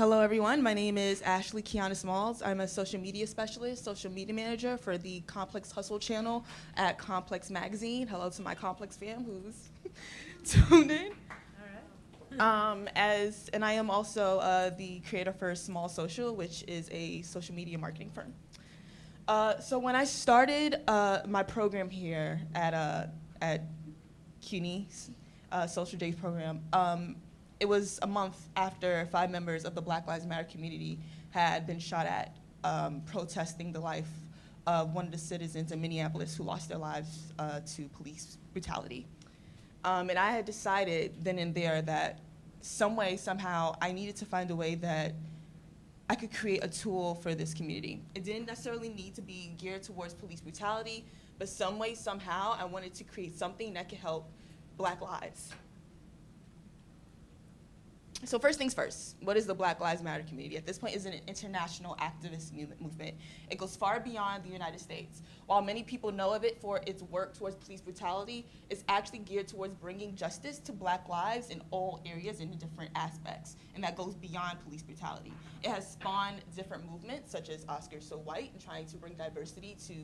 Hello, everyone. My name is Ashley Kiana Smalls. I'm a social media specialist, social media manager for the Complex Hustle channel at Complex Magazine. Hello to my Complex fam who's tuned in. And I am also the creator for Small Social, which is a social media marketing firm. So when I started my program here at CUNY's Social Days program, it was a month after 5 members of the Black Lives Matter community had been shot at protesting the life of one of the citizens in Minneapolis who lost their lives to police brutality. And I had decided then and there that some way, somehow, I needed to find a way that I could create a tool for this community. It didn't necessarily need to be geared towards police brutality, but some way, somehow, I wanted to create something that could help Black lives. So first things first, what is the Black Lives Matter community? At this point, it's an international activist movement. It goes far beyond the United States. While many people know of it for its work towards police brutality, it's actually geared towards bringing justice to Black lives in all areas and in different aspects, and that goes beyond police brutality. It has spawned different movements, such as Oscars So White, and trying to bring diversity to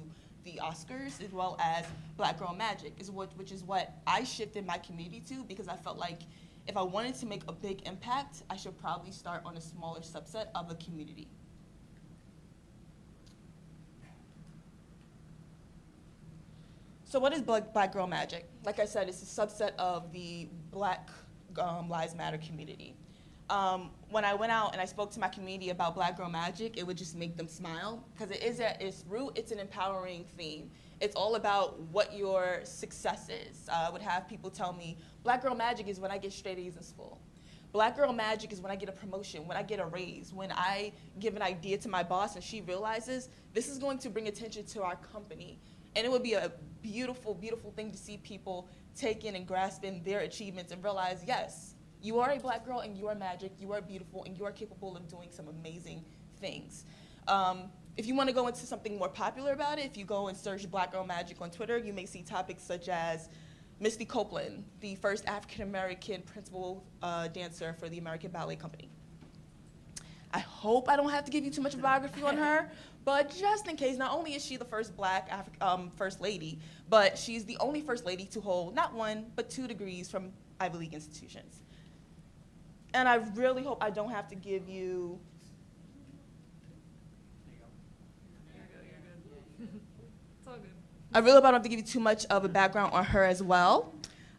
the Oscars, as well as Black Girl Magic, which is what I shifted my community to, because I felt like if I wanted to make a big impact, I should probably start on a smaller subset of a community. So what is Black Girl Magic? Like I said, it's a subset of the Black Lives Matter community. When I went out and I spoke to my community about Black Girl Magic, it would just make them smile, because it is at its root, it's an empowering theme. It's all about what your success is. I would have people tell me, Black Girl Magic is when I get straight A's in school. Black Girl Magic is when I get a promotion, when I get a raise, when I give an idea to my boss and she realizes this is going to bring attention to our company. And it would be a beautiful, beautiful thing to see people take in and grasp in their achievements and realize, yes, you are a Black girl and you are magic, you are beautiful, and you are capable of doing some amazing things. If you want to go into something more popular about it, if you go and search Black Girl Magic on Twitter, you may see topics such as Misty Copeland, the first African-American principal dancer for the American Ballet Company. I hope I don't have to give you too much of a biography on her, but just in case, not only is she the first Black First Lady, but she's the only First Lady to hold not 1, but 2 degrees from Ivy League institutions. And I really hope I don't have to give you I really hope I don't have to give you too much of a background on her as well.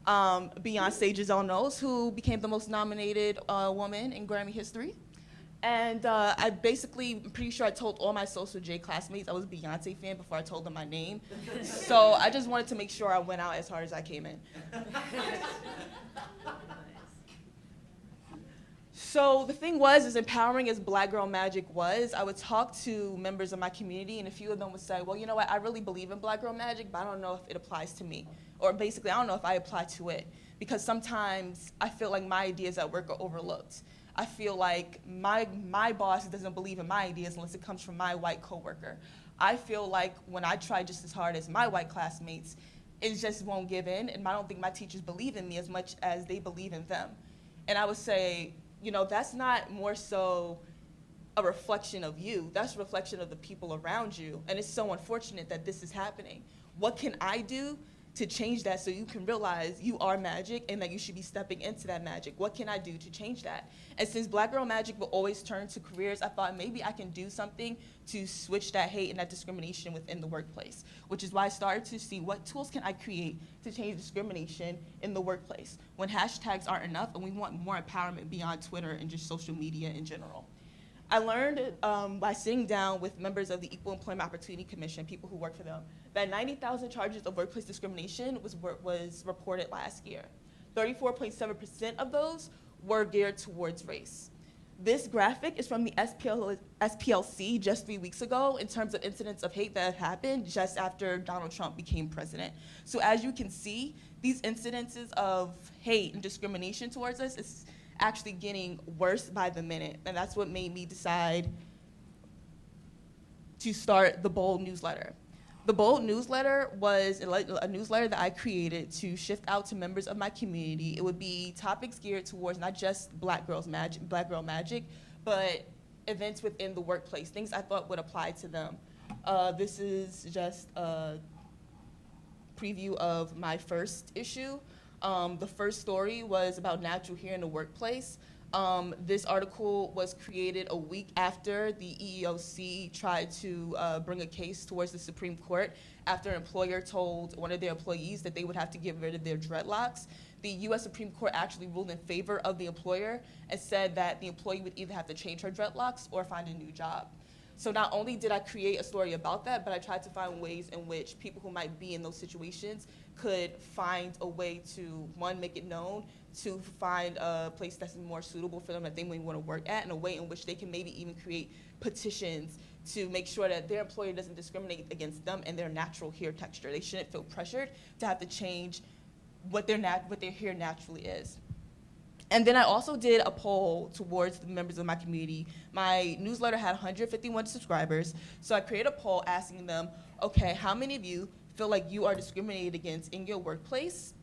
Beyonce Giselle Knowles, who became the most nominated woman in Grammy history. And I basically, I'm pretty sure I told all my Social J classmates I was a Beyonce fan before I told them my name. So I just wanted to make sure I went out as hard as I came in. So the thing was, as empowering as Black Girl Magic was, I would talk to members of my community, and a few of them would say, well, you know what, I really believe in Black Girl Magic, but I don't know if it applies to me. Or basically, I don't know if I apply to it, because sometimes I feel like my ideas at work are overlooked. I feel like my boss doesn't believe in my ideas unless it comes from my white coworker. I feel like when I try just as hard as my white classmates, it just won't give in, and I don't think my teachers believe in me as much as they believe in them. And I would say, you know, that's not more so a reflection of you, that's a reflection of the people around you. And it's so unfortunate that this is happening. What can I do to change that so you can realize you are magic and that you should be stepping into that magic? What can I do to change that? And since Black Girl Magic will always turn to careers, I thought maybe I can do something to switch that hate and that discrimination within the workplace, which is why I started to see what tools can I create to change discrimination in the workplace when hashtags aren't enough and we want more empowerment beyond Twitter and just social media in general. I learned by sitting down with members of the Equal Employment Opportunity Commission, people who work for them, that 90,000 charges of workplace discrimination was reported last year. 34.7% of those were geared towards race. This graphic is from the SPLC just 3 weeks ago in terms of incidents of hate that happened just after Donald Trump became president. So as you can see, these incidences of hate and discrimination towards us is actually getting worse by the minute. And that's what made me decide to start the Bold newsletter. The Bold newsletter was a newsletter that I created to shift out to members of my community. It would be topics geared towards not just Black Girl Magic, but events within the workplace, things I thought would apply to them. This is just a preview of my first issue. The first story was about natural hair in the workplace. This article was created a week after the EEOC tried to bring a case towards the Supreme Court after an employer told one of their employees that they would have to get rid of their dreadlocks. The U.S. Supreme Court actually ruled in favor of the employer and said that the employee would either have to change her dreadlocks or find a new job. So not only did I create a story about that, but I tried to find ways in which people who might be in those situations could find a way to, one, make it known, to find a place that's more suitable for them that they may want to work at, and a way in which they can maybe even create petitions to make sure that their employer doesn't discriminate against them and their natural hair texture. They shouldn't feel pressured to have to change what their hair naturally is. And then I also did a poll towards the members of my community. My newsletter had 151 subscribers, so I created a poll asking them, okay, how many of you feel like you are discriminated against in your workplace?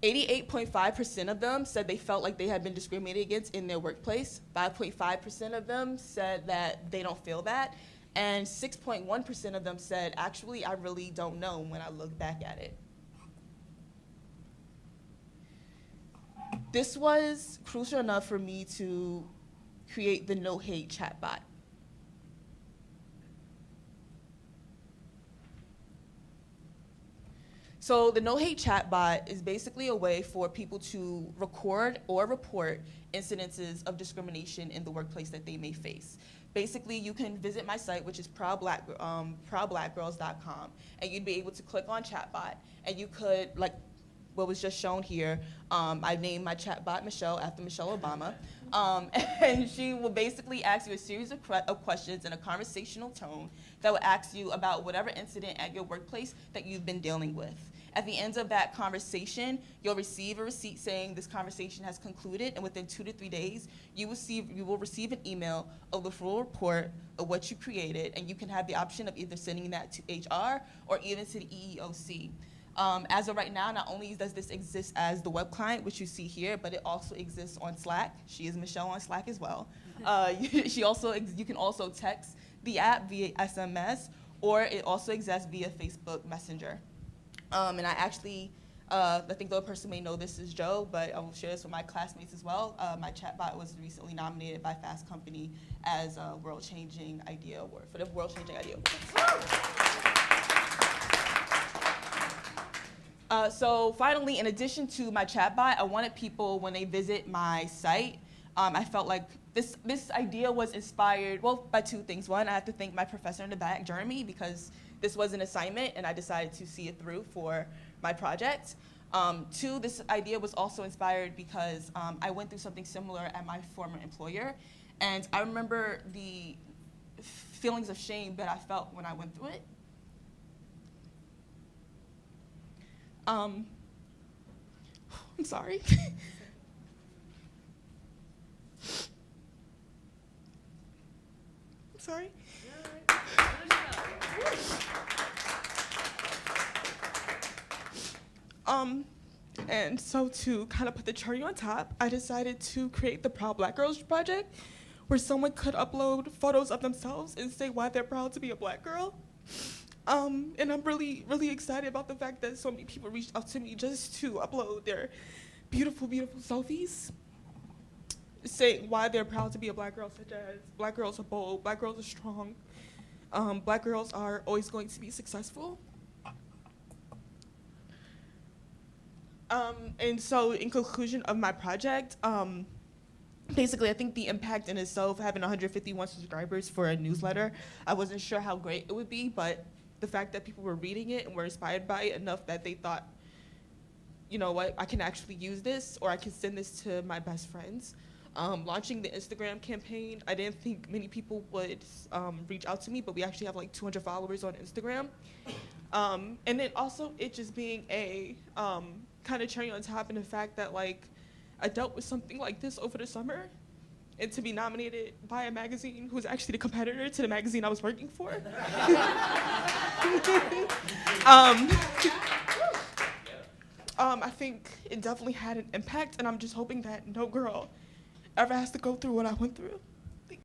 .5% of them said they felt like they had been discriminated against in their workplace. 5.5% of them said that they don't feel that. And 6.1% of them said, actually, I really don't know when I look back at it. This was crucial enough for me to create the No Hate chatbot. So the No Hate chatbot is basically a way for people to record or report incidences of discrimination in the workplace that they may face. Basically, you can visit my site, which is proudblackgirls.com, and you'd be able to click on chatbot, and you could, like what was just shown here, I named my chatbot Michelle after Michelle Obama, and she will basically ask you a series of questions in a conversational tone that will ask you about whatever incident at your workplace that you've been dealing with. At the end of that conversation, you'll receive a receipt saying this conversation has concluded, and within 2 to 3 days, you will receive an email of the full report of what you created, and you can have the option of either sending that to HR or even to the EEOC. As of right now, not only does this exist as the web client, which you see here, but it also exists on Slack. She is Michelle on Slack as well. You can also text the app via SMS, or it also exists via Facebook Messenger. And I actually, I think the other person may know this is Joe, but I will share this with my classmates as well. My chatbot was recently nominated by Fast Company as a World Changing Idea Award, for the World Changing Idea Award. So finally, in addition to my chatbot, I wanted people, when they visit my site, I felt like this idea was inspired, well, by 2 things. One, I have to thank my professor in the back, Jeremy, because this was an assignment, and I decided to see it through for my project. 2, this idea was also inspired because I went through something similar at my former employer, and I remember the feelings of shame that I felt when I went through it. I'm sorry. I'm sorry. And so to kind of put the cherry on top, I decided to create the Proud Black Girls project, where someone could upload photos of themselves and say why they're proud to be a Black girl. And I'm really, really excited about the fact that so many people reached out to me just to upload their beautiful, beautiful selfies, saying why they're proud to be a Black girl, such as Black girls are bold, Black girls are strong, Black girls are always going to be successful. And so in conclusion of my project, basically I think the impact in itself, having 151 subscribers for a newsletter, I wasn't sure how great it would be, but the fact that people were reading it and were inspired by it enough that they thought, you know what, I can actually use this, or I can send this to my best friends. Launching the Instagram campaign, I didn't think many people would reach out to me, but we actually have like 200 followers on Instagram. And then also it just being a kind of cherry on top in the fact that like I dealt with something like this over the summer, and to be nominated by a magazine who was actually the competitor to the magazine I was working for. I think it definitely had an impact, and I'm just hoping that no girl ever has to go through what I went through.